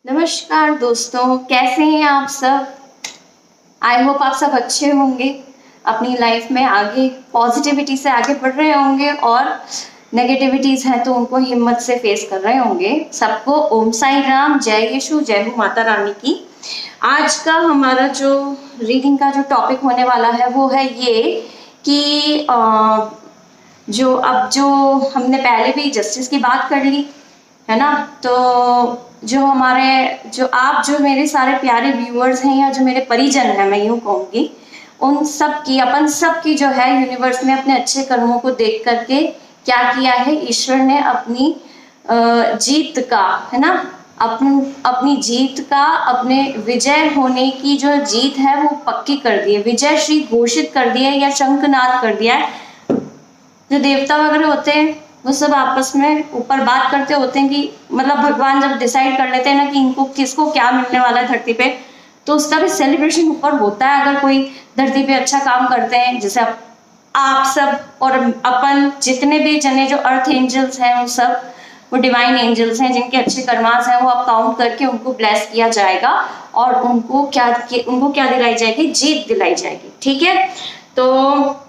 नमस्कार दोस्तों, कैसे हैं आप सब। आई होप आप सब अच्छे होंगे, अपनी लाइफ में आगे पॉजिटिविटी से आगे बढ़ रहे होंगे और नेगेटिविटीज़ हैं तो उनको हिम्मत से फेस कर रहे होंगे। सबको ओम साई राम, जय यीशु, जय हो माता रानी की। आज का हमारा जो रीडिंग का जो टॉपिक होने वाला है वो है ये कि जो हमने पहले भी जस्टिस की बात कर ली है ना, तो जो मेरे सारे प्यारे व्यूअर्स हैं या जो मेरे परिजन हैं, मैं यूँ कहूँगी, उन सब की अपन सब की जो है यूनिवर्स में अपने अच्छे कर्मों को देख करके क्या किया है, ईश्वर ने अपनी जीत का, है ना, अपनी जीत का, अपने विजय होने की जो जीत है वो पक्की कर दी है, विजय श्री घोषित कर दिया है या शंखनाद कर दिया है। जो देवता वगैरह होते हैं वो सब आपस में ऊपर बात करते होते हैं कि मतलब भगवान जब डिसाइड कर लेते हैं ना कि इनको किसको क्या मिलने वाला है धरती पे, तो उसका भी सेलिब्रेशन ऊपर होता है। अगर कोई धरती पे अच्छा काम करते हैं, जैसे आप सब और अपन जितने भी जने जो अर्थ एंजल्स हैं वो सब वो डिवाइन एंजल्स हैं जिनके अच्छे कर्मास हैं, वो आप काउंट करके उनको ब्लेस किया जाएगा और उनको क्या दिलाई जाएगी, जीत दिलाई जाएगी। ठीक है, तो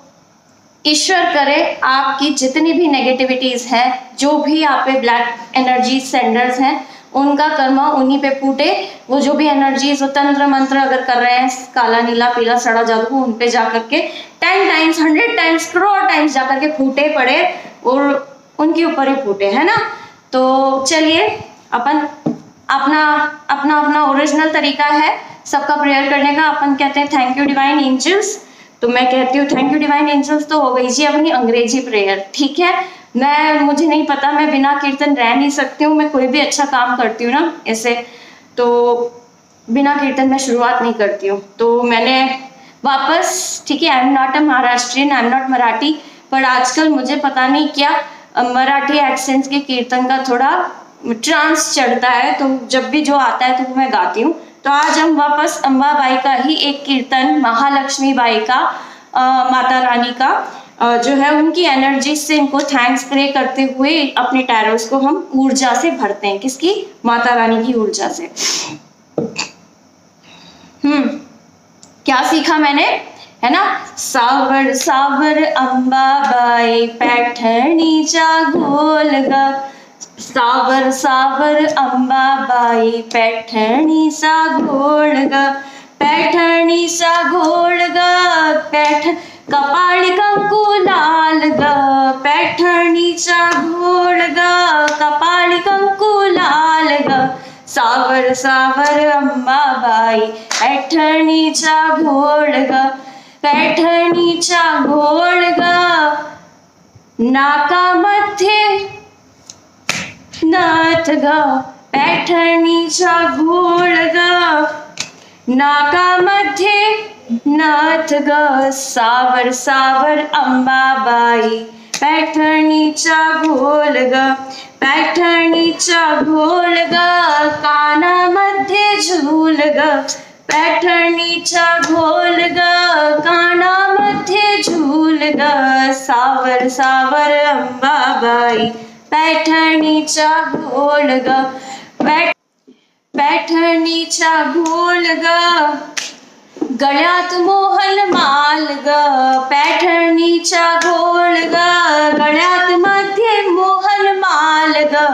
ईश्वर करे आपकी जितनी भी नेगेटिविटीज हैं, जो भी आप पे ब्लैक एनर्जी सेंडर्स हैं, उनका कर्मा उन्हीं पे फूटे। वो जो भी एनर्जीज वो तंत्र मंत्र अगर कर रहे हैं, काला नीला पीला सड़ा जादू, उन पे जा करके 10 टाइम्स 100 टाइम्स करोड़ टाइम्स जा करके फूटे पड़े और उनके ऊपर ही फूटे, है ना। तो चलिए, अपन अपना ओरिजिनल तरीका है सबका प्रेयर करने का। अपन कहते हैं थैंक यू डिवाइन एंजल्स, तो मैं कहती हूँ थैंक यू डिवाइन एंजल्स। तो हो गई जी अपनी अंग्रेजी प्रेयर। ठीक है, मुझे नहीं पता, मैं बिना कीर्तन रह नहीं सकती हूँ। मैं कोई भी अच्छा काम करती हूँ ना ऐसे, तो बिना कीर्तन में शुरुआत नहीं करती हूँ। तो मैंने वापस, ठीक है, I am not a Maharashtrian, I am not Marathi, पर आजकल मुझे पता नहीं क्या मराठी एक्सेंट के कीर्तन का थोड़ा ट्रांस चढ़ता है, तो जब भी जो आता है तो मैं गाती हूँ। तो आज हम वापस अम्बाबाई का ही एक कीर्तन, महालक्ष्मी बाई का, माता रानी का जो है उनकी एनर्जी से इनको थैंक्स प्रे करते हुए अपने टैरोस को हम ऊर्जा से भरते हैं। किसकी? माता रानी की ऊर्जा से। क्या सीखा मैंने, है ना। सावर सावर अंबाबाई पैठणीचा गोल ग, सावर सावर अंबाबाई पैठणीचा घोळ ग, पैठणीचा घोळ ग, कपाळी कंकू लाल ग, पैठणीचा घोळ ग, कपाळी कंकू लाल ग, सावर सावर अंबाबाई पैठणीचा घोळ ग, पैठणीचा घोळ ग, नाकामध्ये नथ ग, पैठणीचा घोळ ग, नाकामध्ये नथ ग, सावर सावर अंबाबाई पैठणीचा घोळ ग, पैठणीचा घोळ ग, कानामध्ये झूल ग, पैठणीचा घोळ ग, कानामध्ये झूल ग, सावर सावर अंबाबाई पैठणीचा घोळ ग, पैठणीचा घोळ ग, गळ्यात मोहन माल ग, पैठणीचा घोळ ग, गळ्यात मध्ये मोहन माल ग,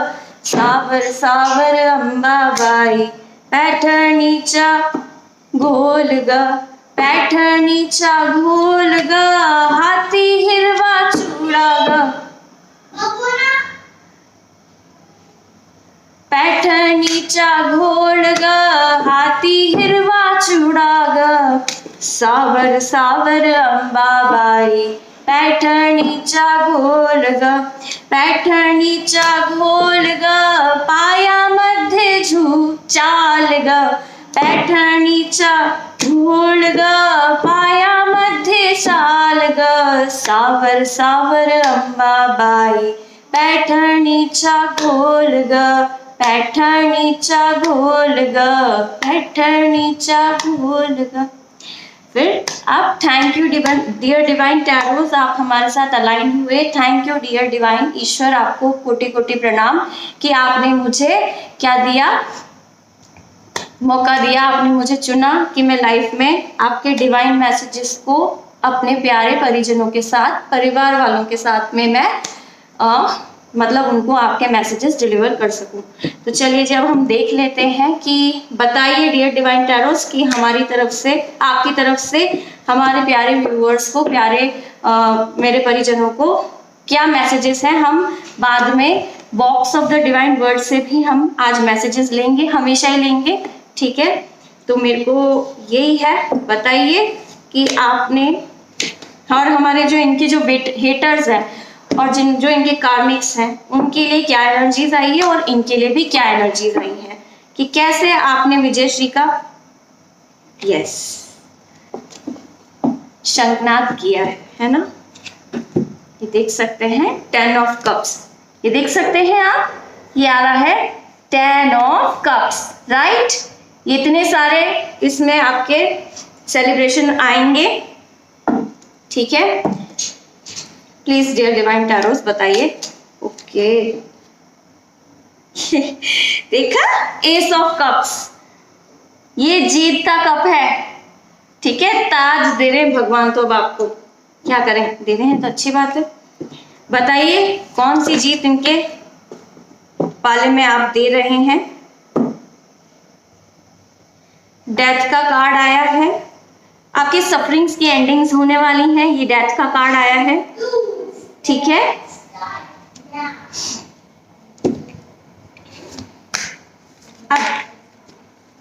सावर सावर अंबाबाई पैठणीचा घोळ ग, पैठणीचा घोळ ग, हाती हिरवा चुडा ग, पैठणीचा घोळ ग, हाती हिरवा चुडा ग, सावर सावर अंबाबाई पैठणीचा घोळ ग, पैठणीचा घोळ ग, पायामध्ये चाल ग, पैठणीचा घोळ ग, पायामध्ये चाल ग, सावर सावर अंबाबाई पैठणीचा घोळ ग, पैठणीचा घोळ ग, पैठणीचा घोळ ग। फिर आप थैंक यू डियर डिवाइन टैरोस, आप हमारे साथ अलाइन हुए। थैंक यू डियर डिवाइन ईश्वर, आपको कोटि कोटि प्रणाम कि आपने मुझे क्या दिया, मौका दिया, आपने मुझे चुना कि मैं लाइफ में आपके डिवाइन मैसेजेस को अपने प्यारे परिजनों के साथ, परिवार वालों के साथ में मैं मतलब उनको आपके मैसेजेस डिलीवर कर सकूं। तो चलिए जब हम देख लेते हैं कि बताइए डियर डिवाइन टैरोस कि हमारी तरफ से, आपकी तरफ से हमारे प्यारे व्यूअर्स को, प्यारे मेरे परिजनों को क्या मैसेजेस हैं। हम बाद में box of the divine word से भी हम आज मैसेजेस लेंगे, हमेशा ही लेंगे, ठीक है। तो मेरे को यही है, बताइए कि आपने, और हमारे जो इनके जो हेटर्स हैं और जो इनके कार्मिक्स हैं उनके लिए क्या एनर्जीज आई है और इनके लिए भी क्या एनर्जीज आई है, कि कैसे आपने विजयश्री का यस शंखनाद किया है ना। ये देख सकते हैं 10 ऑफ कप्स, ये देख सकते हैं आप, ये आ रहा है 10 ऑफ कप्स, राइट। ये इतने सारे इसमें आपके सेलिब्रेशन आएंगे, ठीक है। प्लीज डियर डिवाइन टैरोस बताइए। ओके देखा, एस ऑफ कप्स, ये जीत का कप है, ठीक है। ताज दे रहे हैं भगवान, तो अब आपको क्या करें, दे रहे हैं तो अच्छी बात है। बताइए कौन सी जीत इनके पाले में आप दे रहे हैं। डेथ का कार्ड आया है, आपकी सफरिंग्स की एंडिंग्स होने वाली हैं, ये डेथ का कार्ड आया है, ठीक है। अब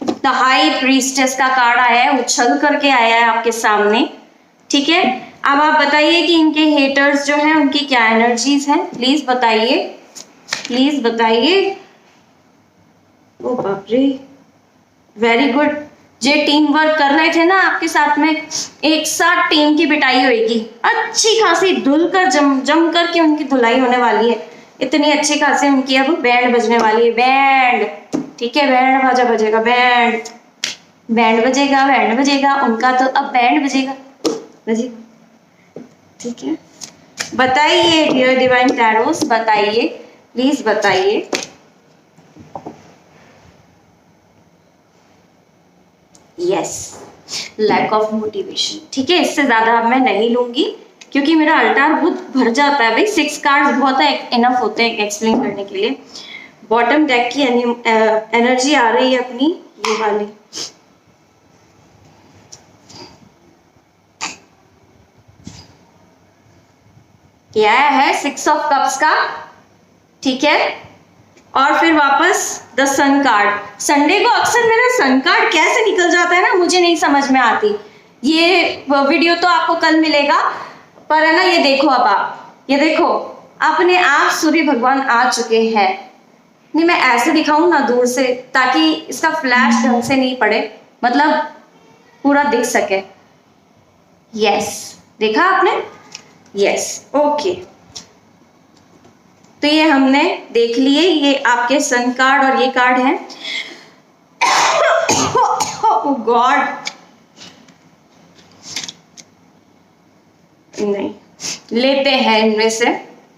द हाई प्रीस्टेस का कार्ड आया है, उछल करके आया है आपके सामने, ठीक है। अब आप बताइए कि इनके हेटर्स जो हैं उनकी क्या एनर्जीज हैं, प्लीज बताइए, प्लीज बताइए। ओ बाप रे, वेरी गुड। जे टीम वर्क कर रहे थे ना आपके साथ में, एक साथ टीम की पिटाई होगी, अच्छी खासी धुल कर जम करके उनकी धुलाई होने वाली है, इतनी अच्छी खासी उनकी अब बैंड बजने वाली है, बैंड, ठीक है। बैंड बाजा बजेगा, बैंड बैंड बजेगा, बैंड बजेगा उनका, तो अब बैंड बजेगा, बजेगा, ठीक है। बताइए डियर डिवाइन टैरोस, बताइए प्लीज बताइए। यस, लैक ऑफ मोटिवेशन, ठीक है। इससे ज्यादा अब मैं नहीं लूंगी क्योंकि मेरा अल्टार बहुत भर जाता है भाई, 6 कार्ड्स बहुत है, इनफ होते हैं एक्सप्लेन करने के लिए। बॉटम डेक की एनर्जी आ रही है अपनी, ये वाली, क्या है 6 ऑफ कप्स का, ठीक है। और फिर वापस द सन कार्ड। संडे को अक्सर मेरा सन कार्ड कैसे निकल जाता है ना, मुझे नहीं समझ में आती। ये वीडियो तो आपको कल मिलेगा, पर है ना, ये देखो, अब आप ये देखो, अपने आप सूर्य भगवान आ चुके हैं। नहीं, मैं ऐसे दिखाऊं ना दूर से ताकि इसका फ्लैश ढंग से नहीं पड़े, मतलब पूरा दिख सके। यस, देखा आपने, यस, ओके। तो ये हमने देख लिए, ये आपके सन कार्ड और ये कार्ड है। ओह गॉड, नहीं लेते हैं इनमें से।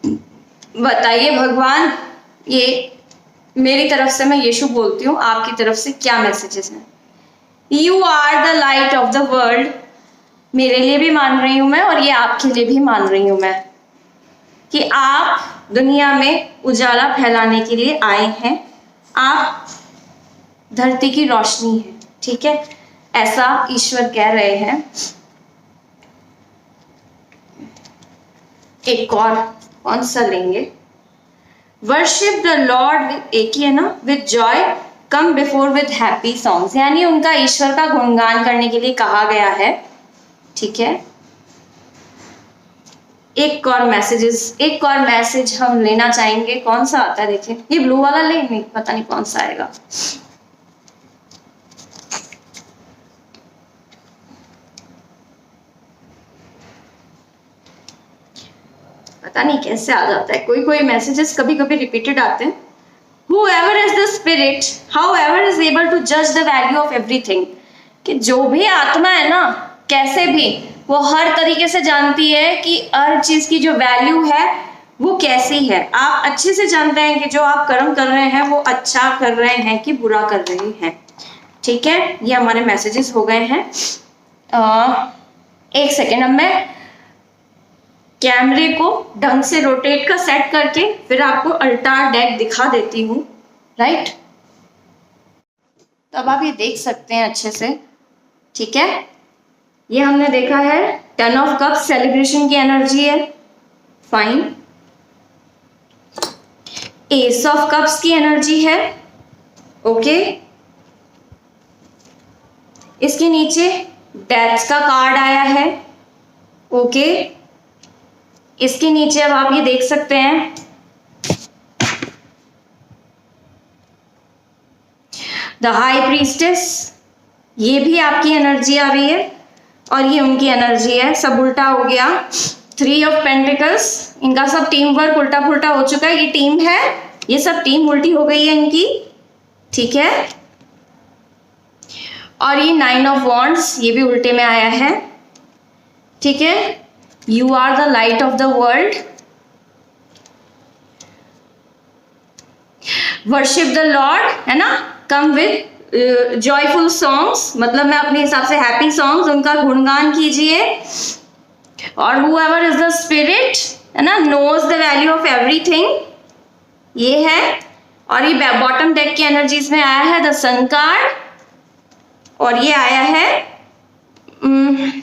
बताइए भगवान, ये मेरी तरफ से, मैं यीशु बोलती हूँ, आपकी तरफ से क्या मैसेजेस हैं। You are the light of the world, मेरे लिए भी मान रही हूं मैं और ये आपके लिए भी मान रही हूं मैं, कि आप दुनिया में उजाला फैलाने के लिए आए हैं, आप धरती की रोशनी है, ठीक है, ऐसा ईश्वर कह रहे हैं। एक और कौन सा लेंगे, वर्शिप द लॉर्ड, एक ही है ना, with Joy come before with happy songs, यानी उनका ईश्वर का गुणगान करने के लिए कहा गया है, ठीक है। एक और मैसेज हम लेना चाहेंगे, कौन सा आता है देखिए, ये ब्लू वाला ले, नहीं पता नहीं कौन सा आएगा। पता नहीं कैसे आ जाता है, कोई मैसेजेस कभी कभी रिपीटेड आते हैं। Whoever is the spirit, however is able to judge the value of everything, कि जो भी आत्मा है ना, कैसे भी वो हर तरीके से जानती है कि हर चीज की जो वैल्यू है वो कैसी है। आप अच्छे से जानते हैं कि जो आप कर्म कर रहे हैं वो अच्छा कर रहे हैं कि बुरा कर रहे हैं, ठीक है, ये हमारे मैसेजेस हो गए हैं। एक सेकेंड, अब मैं कैमरे को ढंग से रोटेट का सेट करके फिर आपको अल्टार डेक दिखा देती हूँ, राइट। तो अब आप ये देख सकते हैं अच्छे से, ठीक है। ये हमने देखा है 10 ऑफ कप्स सेलिब्रेशन की एनर्जी है, फाइन। एस ऑफ कप्स की एनर्जी है, ओके। इसके नीचे डेथ का कार्ड आया है, ओके। इसके नीचे अब आप ये देख सकते हैं द हाई प्रीस्टेस, ये भी आपकी एनर्जी आ रही है और ये उनकी एनर्जी है, सब उल्टा हो गया। 3 ऑफ पेंटिकल्स, इनका सब टीम वर्क उल्टा पुल्टा हो चुका है, ये टीम है, ये सब टीम उल्टी हो गई है इनकी, ठीक है। और ये 9 ऑफ वॉन्ड्स, ये भी उल्टे में आया है, ठीक है। You are the light of the world, worship the lord, है ना, कम विद जॉयफुल सॉन्ग्स, मतलब मैं अपने हिसाब से हैप्पी सॉन्ग्स, उनका गुणगान कीजिए। और whoever is the spirit, है ना, knows the value of everything, ये है। और ये बॉटम डेक की एनर्जीज में आया है द सन कार्ड, और ये आया है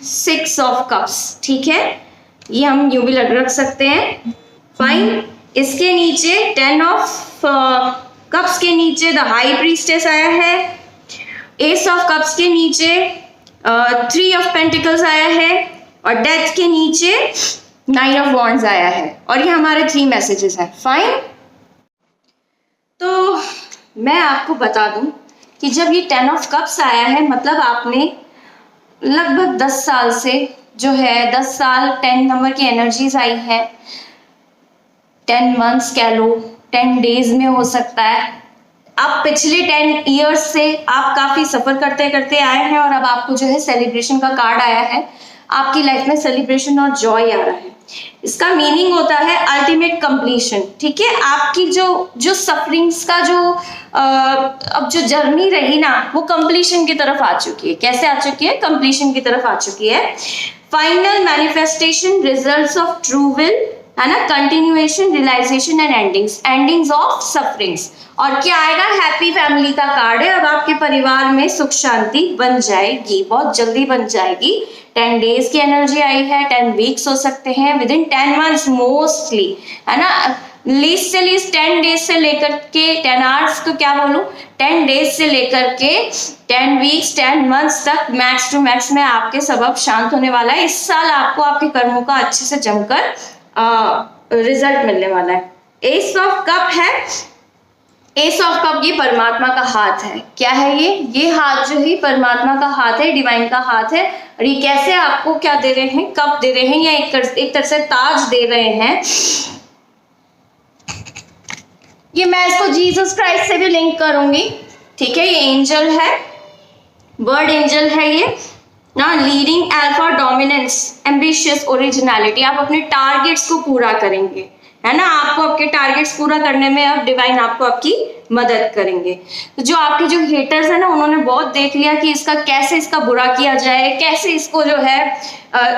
6 ऑफ कप्स, ठीक है। ये हम यूं भी रख सकते हैं, फाइन। इसके नीचे 10 ऑफ कप्स के नीचे द हाई प्रीस्टेस आया है, एस ऑफ कप्स के नीचे 3 ऑफ पेंटिकल्स आया है, और डेथ के नीचे 9 ऑफ वॉन्ड्स आया है, और ये हमारे 3 मैसेजेस हैं, फाइन। तो मैं आपको बता दूं कि जब ये 10 ऑफ कप्स आया है, मतलब आपने लगभग 10 साल से जो है 10 साल 10 नंबर की एनर्जीज आई है, 10 मंथ्स कह लो, 10 डेज में हो सकता है। आप पिछले 10 ईयर्स से आप काफी सफर करते करते आए हैं, और अब आपको जो है सेलिब्रेशन का कार्ड आया है, आपकी लाइफ में सेलिब्रेशन और जॉय आ रहा है। इसका मीनिंग होता है अल्टीमेट कंप्लीशन, ठीक है। आपकी जो सफरिंग्स का जो अब जो जर्नी रही ना, वो कंप्लीशन की तरफ आ चुकी है। कैसे आ चुकी है? कंप्लीशन की तरफ आ चुकी है। Final manifestation, results of true will, है ना, continuation, realization and endings of sufferings. और क्या आएगा? हैप्पी फैमिली का कार्ड है। अब आपके परिवार में सुख शांति बन जाएगी, बहुत जल्दी बन जाएगी। 10 डेज की एनर्जी आई है, 10 वीक्स हो सकते हैं, विद इन 10 मंथ्स मोस्टली, है ना। लीस्ट से लीस्ट 10 डेज से लेकर के 10 आवर्स, तो क्या बोलूं, 10 डेज से लेकर के 10 वीक्स 10 मंथ्स तक मैक्स टू मैक्स में आपके सबब शांत होने वाला है। इस साल आपको आपके कर्मों का अच्छे से जमकर रिजल्ट मिलने वाला है। एस ऑफ कप है, एस ऑफ कप ये परमात्मा का हाथ है। क्या है ये हाथ जो है परमात्मा का हाथ है, डिवाइन का हाथ है। और ये कैसे आपको क्या दे रहे हैं? कप दे रहे हैं, या एक तरह से ताज दे रहे हैं। ये मैं इसको जीसस क्राइस्ट से भी लिंक करूंगी, ठीक है। ये एंजल है, वर्ड एंजल है ये ना, leading alpha dominance, ambitious originality. आप अपने टारगेट्स को पूरा करेंगे, है ना। आपको आपके टारगेट्स पूरा करने में अब डिवाइन आपको आपकी मदद करेंगे। तो जो आपके जो हेटर्स है ना, उन्होंने बहुत देख लिया कि कैसे इसका बुरा किया जाए, कैसे इसको जो है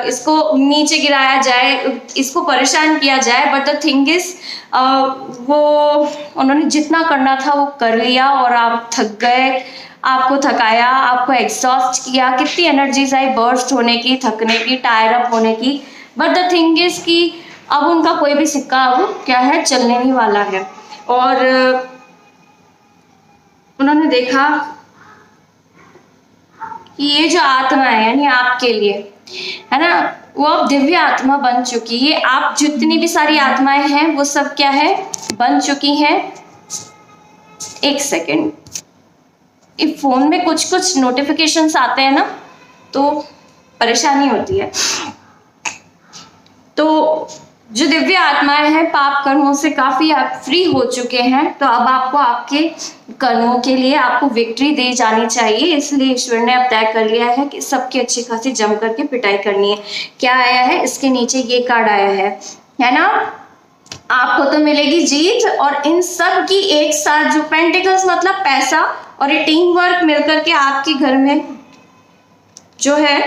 इसको नीचे गिराया जाए, इसको परेशान किया जाए। बट द थिंग इज वो उन्होंने जितना करना था वो कर लिया, और आप थक गए, आपको थकाया, आपको एग्जॉस्ट किया। कितनी एनर्जीज आई बर्स्ट होने की, थकने की, टायर अप होने की। बट द थिंग इज कि अब उनका कोई भी सिक्का अब क्या है, चलने ही वाला है। और उन्होंने देखा कि ये जो आत्मा है, यानी आपके लिए, है ना, वो अब दिव्य आत्मा बन चुकी है। आप जितनी भी सारी आत्माएं हैं वो सब क्या है, बन चुकी हैं। एक सेकेंड, इस फोन में कुछ नोटिफिकेशंस आते हैं ना, तो परेशानी होती है। तो जो दिव्य आत्माएं हैं पाप कर्मों से काफी आप फ्री हो चुके हैं। तो अब आपको आपके कर्मों के लिए आपको विक्ट्री दी जानी चाहिए। इसलिए ईश्वर ने अब तय कर लिया है कि सबकी अच्छी खासी जम करके पिटाई करनी है। क्या आया है? इसके नीचे ये कार्ड आया है ना, आपको तो मिलेगी जीत। और इन सब की एक साथ जो पेंटिकल्स मतलब पैसा और ये टीम वर्क मिलकर के आपके घर में जो है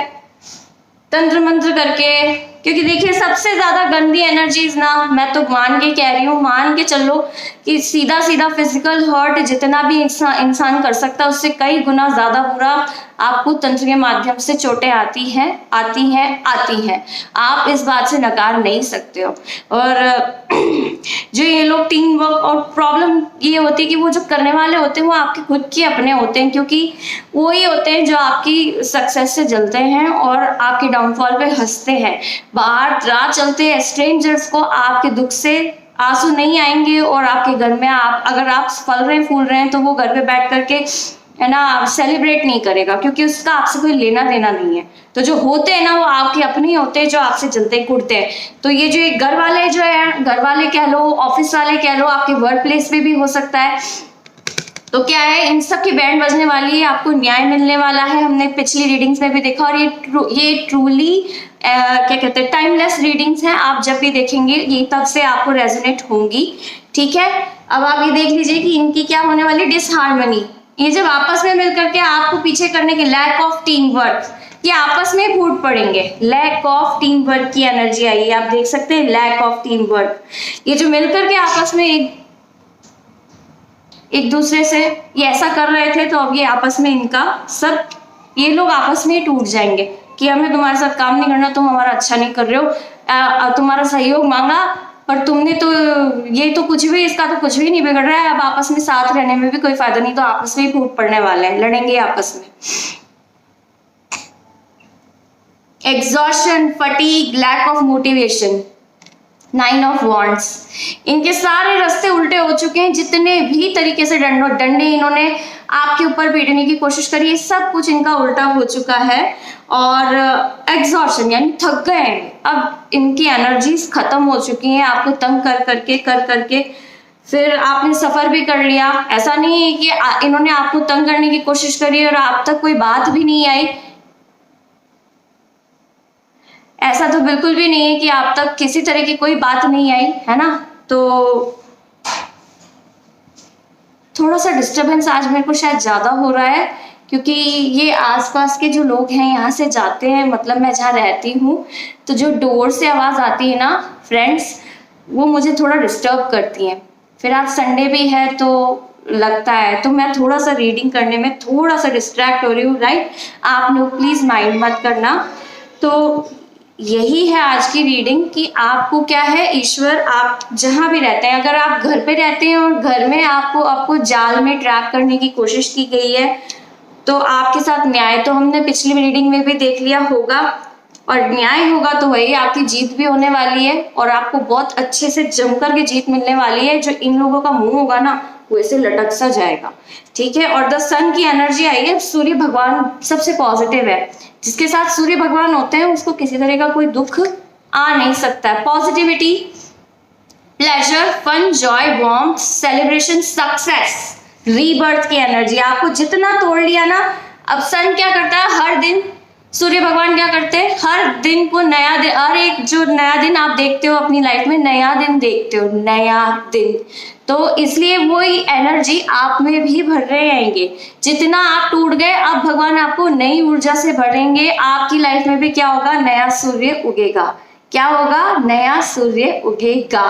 तंत्र मंत्र करके, क्योंकि देखिए सबसे ज्यादा गंदी एनर्जीज ना, मैं तो मान के कह रही हूँ, मान के चलो कि सीधा सीधा फिजिकल हर्ट जितना भी इंसान कर सकता है उससे कई गुना ज्यादा बुरा आपको तंत्र के माध्यम से चोटें आती हैं आती हैं आती हैं। आप इस बात से नकार नहीं सकते हो। और जो ये लोग टीम वर्क, और प्रॉब्लम ये होती है कि वो जो करने वाले होते हैं वो आपके खुद के अपने होते हैं, क्योंकि वो ही होते हैं जो आपकी सक्सेस से जलते हैं और आपके डाउनफॉल पे हंसते हैं। बाहर राह चलते हैं स्ट्रेंजर्स को आपके दुख से आंसू नहीं आएंगे, और आपके घर में आप अगर आप फल रहे फूल रहे हैं तो वो घर पे बैठ करके है ना सेलिब्रेट नहीं करेगा, क्योंकि उसका आपसे कोई लेना देना नहीं है। तो जो होते हैं ना वो आपके अपने ही होते हैं जो आपसे जलते कूदते हैं। तो ये जो एक घर वाले जो है, घर वाले कह लो, ऑफिस वाले कह लो, आपके वर्क प्लेस पे भी हो सकता है। तो क्या है, इन सब की बैंड बजने वाली है, आपको न्याय मिलने वाला है। हमने पिछली रीडिंग्स में भी देखा, और ये ट्रूली क्या कहते हैं टाइमलेस रीडिंग्स हैं। आप जब भी देखेंगे ये तब से आपको रेजोनेट होंगी। ठीक है, अब आप ये देख लीजिए कि इनकी क्या होने वाली डिसहार्मनी, ये जब आपस में मिलकर के आपको पीछे करने के लैक ऑफ टीम वर्क, ये आपस में फूट पड़ेंगे। लैक ऑफ टीम वर्क की एनर्जी आई है, आप देख सकते हैं लैक ऑफ टीम वर्क। ये जो मिलकर के आपस में एक दूसरे से ये ऐसा कर रहे थे, तो अब ये आपस में इनका सब, ये लोग आपस में ही टूट जाएंगे कि हमें तुम्हारे साथ काम नहीं करना, तुम हमारा अच्छा नहीं कर रहे हो, तुम्हारा सहयोग मांगा पर तुमने तो ये तो कुछ भी, इसका तो कुछ भी नहीं बिगड़ रहा है, अब आपस में साथ रहने में भी कोई फायदा नहीं, तो आपस में ही फूट पड़ने वाले हैं, लड़ेंगे आपस में। Exhaustion, fatigue, lack of motivation, 9 of wands, इनके सारे रास्ते उल्टे हो चुके हैं। जितने भी तरीके से डंडे इन्होंने आपके ऊपर पीटने की कोशिश करी है, सब कुछ इनका उल्टा हो चुका है। और एग्जॉशन यानी थक गए हैं, अब इनकी एनर्जीज खत्म हो चुकी हैं, आपको तंग कर करके फिर आपने सफर भी कर लिया। ऐसा नहीं है कि इन्होंने आपको तंग करने की कोशिश करी और आप तक कोई बात भी नहीं आई, ऐसा तो बिल्कुल भी नहीं है कि आप तक किसी तरह की कोई बात नहीं आई, है ना। तो थोड़ा सा डिस्टरबेंस आज मेरे को शायद ज्यादा हो रहा है, क्योंकि ये आसपास के जो लोग हैं यहाँ से जाते हैं, मतलब मैं जहाँ रहती हूँ तो जो डोर से आवाज आती है ना फ्रेंड्स, वो मुझे थोड़ा डिस्टर्ब करती हैं। फिर आज संडे भी है तो लगता है, तो मैं थोड़ा सा रीडिंग करने में थोड़ा सा डिस्ट्रैक्ट हो रही हूँ, राइट। आप लोग प्लीज माइंड मत करना। तो यही है आज की रीडिंग कि आपको क्या है, ईश्वर आप जहां भी रहते हैं, अगर आप घर पे रहते हैं और घर में आपको जाल में ट्रैप करने की कोशिश की गई है, तो आपके साथ न्याय तो हमने पिछली रीडिंग में भी देख लिया होगा, और न्याय होगा तो वही आपकी जीत भी होने वाली है, और आपको बहुत अच्छे से जमकर के जीत मिलने वाली है। जो इन लोगों का मुंह होगा ना वो ऐसे लटक सा जाएगा, ठीक है। और द सन की एनर्जी आई है, सूर्य भगवान सबसे पॉजिटिव है, जिसके साथ सूर्य भगवान होते हैं उसको किसी तरह का कोई दुख आ नहीं सकता है। Positivity, pleasure, fun, joy, warmth, celebration, success, rebirth की एनर्जी। आपको जितना तोड़ लिया ना, अब सन क्या करता है, हर दिन सूर्य भगवान क्या करते हैं, हर दिन को नया दिन, हर एक जो नया दिन आप देखते हो अपनी लाइफ में, नया दिन देखते हो, नया दिन, तो इसलिए वही एनर्जी आप में भी भर रहे आएंगे। जितना आप टूट गए, अब भगवान आपको नई ऊर्जा से भरेंगे। आपकी लाइफ में भी क्या होगा, नया सूर्य उगेगा। क्या होगा, नया सूर्य उगेगा।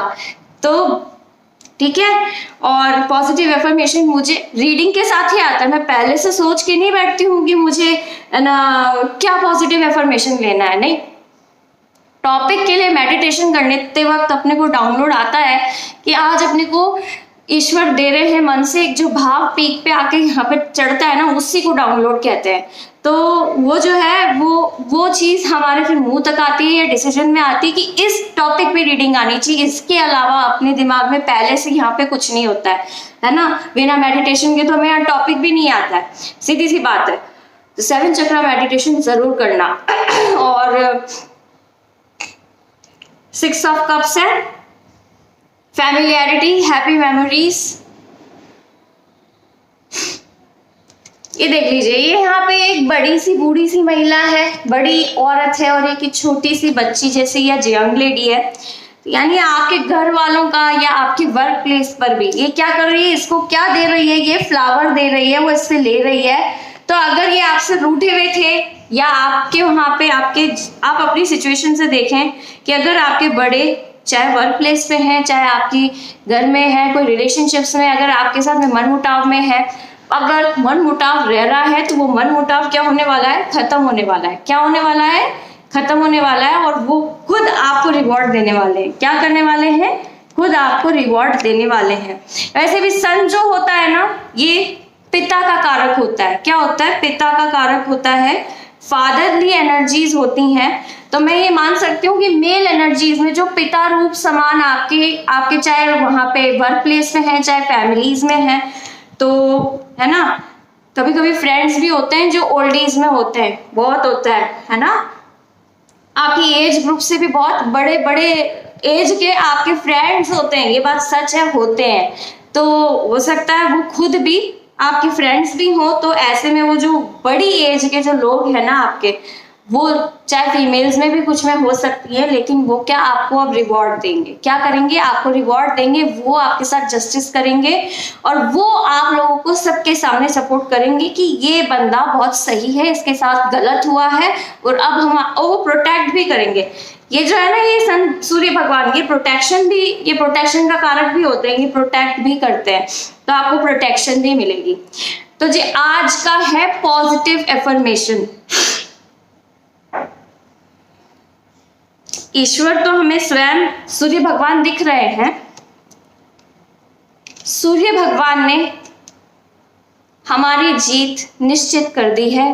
तो ठीक है, और पॉजिटिव एफर्मेशन मुझे रीडिंग के साथ ही आता है, मैं पहले से सोच के नहीं बैठती हूँ कि मुझे ना क्या पॉजिटिव एफर्मेशन लेना है, नहीं। टॉपिक के लिए मेडिटेशन करने वक्त अपने को डाउनलोड आता है कि आज अपने को ईश्वर दे रहे हैं मन से, एक जो भाव पीक पे आके यहाँ पे चढ़ता है ना, उसी को डाउनलोड कहते हैं। तो वो जो है वो चीज हमारे फिर मुंह तक आती है या डिसीजन में आती है कि इस टॉपिक पे रीडिंग आनी चाहिए, इसके अलावा अपने दिमाग में पहले से यहाँ पे कुछ नहीं होता है ना। बिना मेडिटेशन के तो हमें यहाँ टॉपिक भी नहीं आता है, सीधी सी बात है। तो 7 चक्रा मेडिटेशन जरूर करना। और 6 ऑफ कप्स है, फैमिलियरिटी, हैप्पी मेमोरीज। ये देख लीजिए, ये यहाँ पे एक बड़ी सी बूढ़ी सी महिला है, बड़ी औरत है, और एक छोटी सी बच्ची जैसी या यंग लेडी है। यानी आपके घर वालों का या आपके वर्क प्लेस पर भी ये क्या कर रही है, इसको क्या दे रही है, ये फ्लावर दे रही है, वो इससे ले रही है। तो अगर ये आपसे रूठे हुए थे या आपके वहां पे आप अपनी सिचुएशन से देखें कि अगर आपके बड़े चाहे वर्क प्लेस पे हैं, चाहे आपकी घर में है, कोई रिलेशनशिप्स में अगर आपके साथ में मनमुटाव में है, अगर मनमुटाव रह रहा है तो वो मनमुटाव क्या होने वाला है, खत्म होने वाला है। क्या होने वाला है, खत्म होने वाला है। और वो खुद आपको रिवॉर्ड देने वाले हैं। क्या करने वाले हैं, खुद आपको रिवॉर्ड देने वाले हैं। वैसे भी सन जो होता है ना, ये पिता का कारक होता है। क्या होता है, पिता का कारक होता है। फादरली एनर्जीज होती हैं। तो मैं ये मान सकती हूँ कि मेल एनर्जीज में जो पिता रूप समान आपके चाहे वहां पे वर्क प्लेस में है, चाहे फैमिलीज में है, तो है ना, कभी कभी फ्रेंड्स भी होते हैं जो ओल्ड एज में होते हैं, बहुत होता है ना। आपकी एज ग्रुप से भी बहुत बड़े बड़े एज के आपके फ्रेंड्स होते हैं, ये बात सच है, होते हैं। तो हो सकता है वो खुद भी आपके फ्रेंड्स भी हो। तो ऐसे में वो जो बड़ी एज के जो लोग हैं ना आपके, वो चाहे फीमेल्स में भी कुछ में हो सकती है, लेकिन वो क्या आपको अब रिवॉर्ड देंगे, क्या करेंगे, आपको रिवॉर्ड देंगे। वो आपके साथ जस्टिस करेंगे और वो आप लोगों को सबके सामने सपोर्ट करेंगे कि ये बंदा बहुत सही है, इसके साथ गलत हुआ है और अब वो प्रोटेक्ट भी करेंगे। ये जो है ना, ये सन सूर्य भगवान, ये प्रोटेक्शन का कारक भी होते हैं, ये प्रोटेक्ट भी करते हैं, तो आपको प्रोटेक्शन भी मिलेगी। तो जी आज का है पॉजिटिव एफर्मेशन। ईश्वर तो हमें स्वयं सूर्य भगवान दिख रहे हैं। सूर्य भगवान ने हमारी जीत निश्चित कर दी है।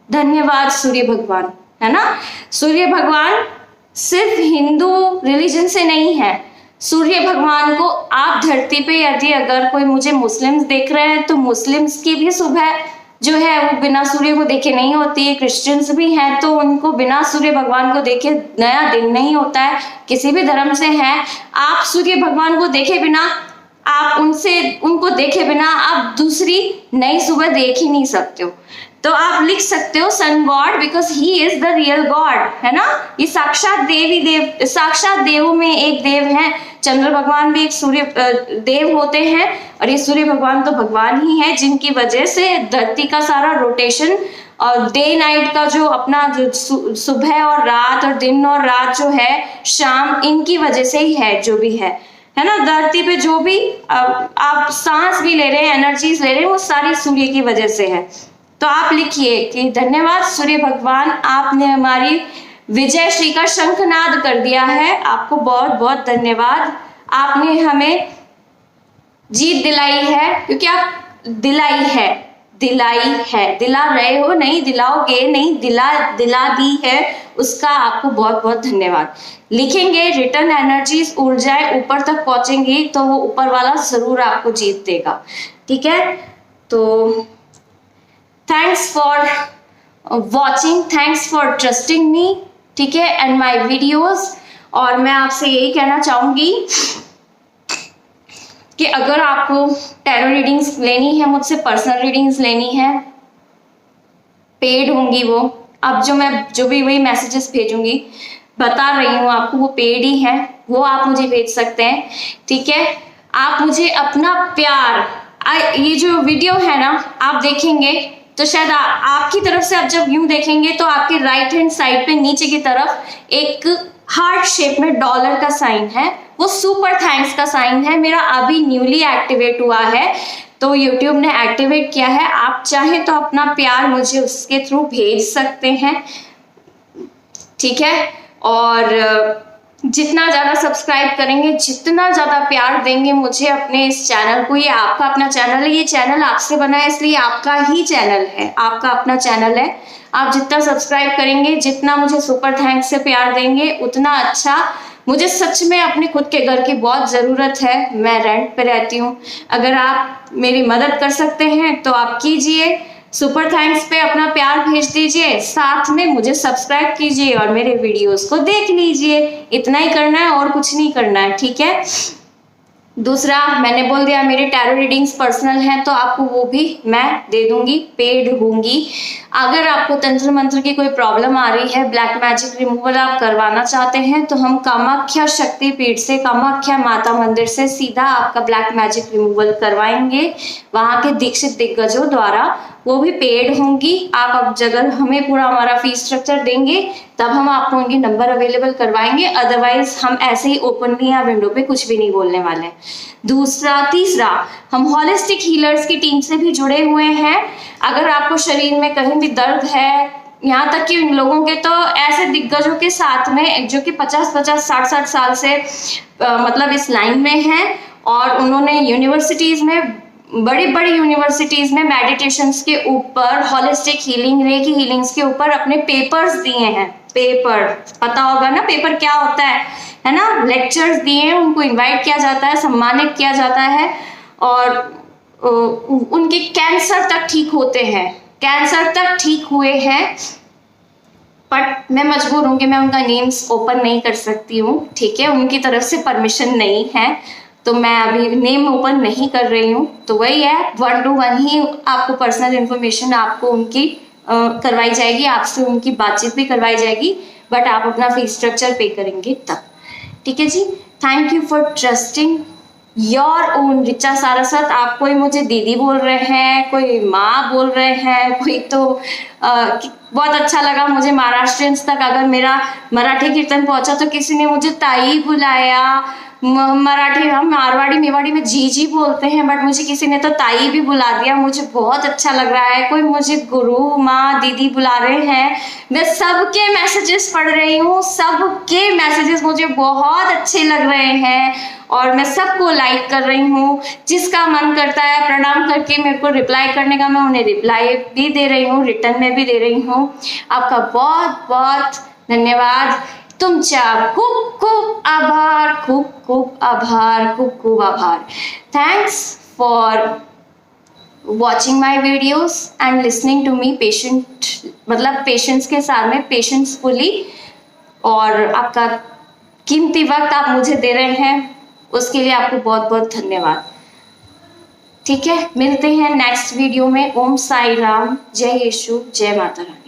धन्यवाद सूर्य भगवान, है ना। सूर्य भगवान सिर्फ हिंदू रिलीजन से नहीं है। सूर्य भगवान को आप धरती पे यदि अगर कोई मुझे मुस्लिम्स देख रहे हैं तो मुस्लिम्स की भी सुबह जो है वो बिना सूर्य को देखे नहीं होती है। क्रिश्चियंस भी हैं तो उनको बिना सूर्य भगवान को देखे नया दिन नहीं होता है। किसी भी धर्म से हैं, आप सूर्य भगवान को देखे बिना, आप उनको देखे बिना आप दूसरी नई सुबह देख ही नहीं सकते हो। तो आप लिख सकते हो sun god because he is the real god, है ना। ये साक्षात देवों में एक देव है। चंद्र भगवान भी एक सूर्य देव होते हैं और ये सूर्य भगवान तो भगवान ही है, जिनकी वजह से धरती का सारा रोटेशन और डे नाइट का जो अपना जो सुबह और रात और दिन और रात जो है शाम, इनकी वजह से ही है जो भी है ना। धरती पे जो भी आप सांस भी ले रहे हैं, एनर्जीज ले रहे हैं, वो सारी सूर्य की वजह से है। तो आप लिखिए कि धन्यवाद सूर्य भगवान, आपने हमारी विजय श्री का शंखनाद कर दिया है। आपको बहुत बहुत धन्यवाद। आपने हमें जीत दिलाई है, क्योंकि आप दिला रहे हो, नहीं दिलाओगे, नहीं दिला दी है, उसका आपको बहुत बहुत धन्यवाद। लिखेंगे रिटर्न एनर्जीज, ऊर्जाएं ऊपर तक पहुंचेंगी तो वो ऊपर वाला जरूर आपको जीत देगा। ठीक है, तो thanks for watching, thanks for trusting मी, ठीक है, एंड माय वीडियोस। और मैं आपसे यही कहना चाहूंगी कि अगर आपको टैरो रीडिंग्स लेनी है मुझसे, पर्सनल रीडिंग्स लेनी है, पेड होंगी वो। अब जो भी वही मैसेजेस भेजूंगी, बता रही हूँ आपको, वो पेड ही है, वो आप मुझे भेज सकते हैं। ठीक है, आप मुझे अपना प्यार, ये जो वीडियो है ना आप देखेंगे तो शायद आपकी तरफ से, आप जब यूं देखेंगे तो आपके राइट हैंड साइड पे नीचे की तरफ एक हार्ट शेप में डॉलर का साइन है, वो सुपर थैंक्स का साइन है। मेरा अभी न्यूली एक्टिवेट हुआ है, तो YouTube ने एक्टिवेट किया है। आप चाहें तो अपना प्यार मुझे उसके थ्रू भेज सकते हैं, ठीक है। और जितना ज़्यादा सब्सक्राइब करेंगे, जितना ज़्यादा प्यार देंगे मुझे अपने इस चैनल को, ये आपका अपना चैनल है, ये चैनल आपसे बना है, इसलिए आपका ही चैनल है, आपका अपना चैनल है। आप जितना सब्सक्राइब करेंगे, जितना मुझे सुपर थैंक्स से प्यार देंगे, उतना अच्छा। मुझे सच में अपने खुद के घर की बहुत ज़रूरत है, मैं रेंट पे रहती हूँ। अगर आप मेरी मदद कर सकते हैं तो आप कीजिए, सुपर थैंक्स पे अपना प्यार भेज दीजिए, साथ में मुझे सब्सक्राइब कीजिए और मेरे वीडियोस को देख लीजिए। इतना ही करना है और कुछ नहीं करना है, ठीक है। दूसरा, मैंने बोल दिया मेरी टैरो रीडिंग्स पर्सनल हैं, तो आपको वो भी मैं दे दूंगी, पेड होंगी। अगर आपको तंत्र मंत्र की कोई प्रॉब्लम आ रही है, ब्लैक मैजिक रिमूवल आप करवाना चाहते हैं, तो हम कामाख्या शक्तिपीठ से, कामाख्या माता मंदिर से सीधा आपका ब्लैक मैजिक रिमूवल करवाएंगे, वहां के दीक्षित दिग्गजों द्वारा। वो भी पेड होंगी। आप अब जगह हमें पूरा हमारा फीस स्ट्रक्चर देंगे, तब हम आपको उनके नंबर अवेलेबल करवाएंगे। अदरवाइज हम ऐसे ही ओपनली या विंडो पे कुछ भी नहीं बोलने वाले। तीसरा, हम हॉलिस्टिक हीलर्स की टीम से भी जुड़े हुए हैं। अगर आपको शरीर में कहीं भी दर्द है, यहाँ तक कि उन लोगों के तो ऐसे दिग्गजों के साथ में जो कि 50-50, 60-60 साल से मतलब इस लाइन में हैं, और उन्होंने यूनिवर्सिटीज में, बड़ी बड़ी यूनिवर्सिटीज में मेडिटेशंस के ऊपर, हॉलिस्टिक हीलिंग, रेकी हीलिंग्स के ऊपर अपने पेपर्स दिए हैं। पेपर पता होगा ना, पेपर क्या होता है ना, लेक्चर्स दिए हैं, उनको इनवाइट किया जाता है, सम्मानित किया जाता है, और उनके कैंसर तक ठीक होते हैं, कैंसर तक ठीक हुए हैं। बट मैं मजबूर हूँ कि मैं उनका नेम्स ओपन नहीं कर सकती हूँ, ठीक है, उनकी तरफ से परमिशन नहीं है, तो मैं अभी नेम ओपन नहीं कर रही हूँ। तो वही है, 1-to-1 ही आपको पर्सनल इंफॉर्मेशन आपको उनकी करवाई जाएगी, आपसे उनकी बातचीत भी करवाई जाएगी, बट आप अपना फीस स्ट्रक्चर पे करेंगे तब। ठीक है जी, thank you for trusting your own Richa Saraswat. आप कोई मुझे दीदी बोल रहे हैं, कोई माँ बोल रहे हैं, कोई तो बहुत अच्छा लगा मुझे महाराष्ट्रियंस तक अगर मेरा मराठी कीर्तन पहुंचा, तो किसी ने मुझे ताई बुलाया। मराठी, हम मारवाड़ी मेवाड़ी में जी बोलते हैं, बट मुझे किसी ने तो ताई भी बुला दिया, मुझे बहुत अच्छा लग रहा है। कोई मुझे गुरु, माँ, दीदी बुला रहे हैं। मैं सबके मैसेजेस पढ़ रही हूँ, सबके मैसेजेस मुझे बहुत अच्छे लग रहे हैं, और मैं सबको लाइक कर रही हूँ। जिसका मन करता है प्रणाम करके मेरे को रिप्लाई करने का, मैं उन्हें रिप्लाई भी दे रही हूँ, रिटर्न में भी दे रही हूँ। आपका बहुत बहुत धन्यवाद, तुमचा खूप खूप आभार, खूप खूप आभार, खूप खूप आभार। Thanks for watching my videos and listening to me patient, मतलब पेशेंस के साथ में, पेशेंसफुली, और आपका कीमती वक्त आप मुझे दे रहे हैं, उसके लिए आपको बहुत बहुत धन्यवाद। ठीक है, मिलते हैं नेक्स्ट वीडियो में। ओम साई राम, जय यीशु, जय माता रानी।